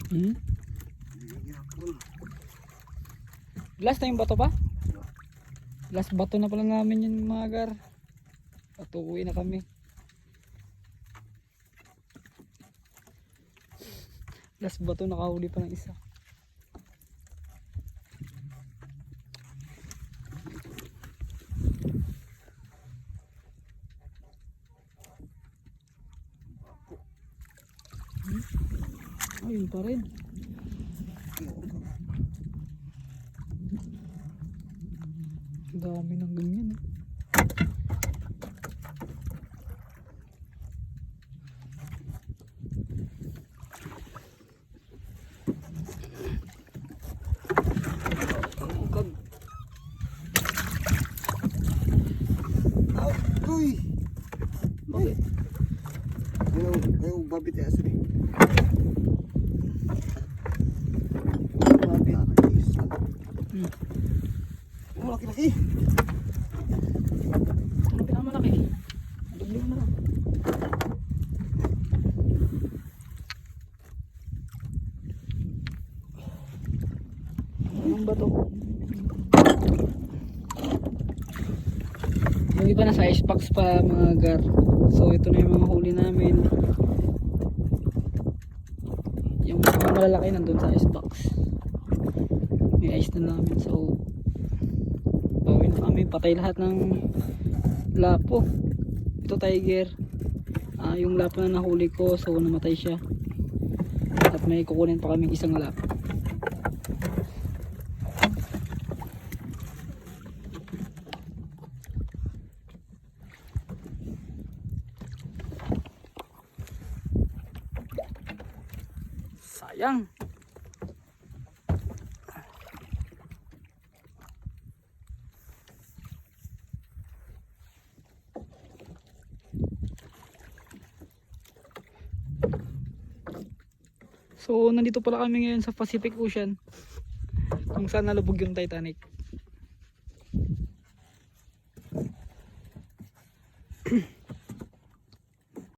Hmm? Last na yung bato pa? Last bato na pala namin yun mga gar. At uuwi na kami. Last bato, nakahuli pa ng isa. Ayun pa rin. Dami ng ganyan eh. Uy! Bakit? Ayaw babit ya sir. Babit. Malaki-laki. Ano pinamalaki? Dubli mo na lang. Anong bato? Yung iba nasa icebox pa mga gar. So ito na yung mga huli namin. Yung mga malalaki nandun sa icebox. May ice na namin. So bawin na kami. Patay lahat ng lapo. Ito tiger. Yung lapo na nahuli ko, so namatay siya. At may kukunin pa kaming isang lapo. Sayang. So nandito pala kami ngayon sa Pacific Ocean, kung saan nalubog yung Titanic.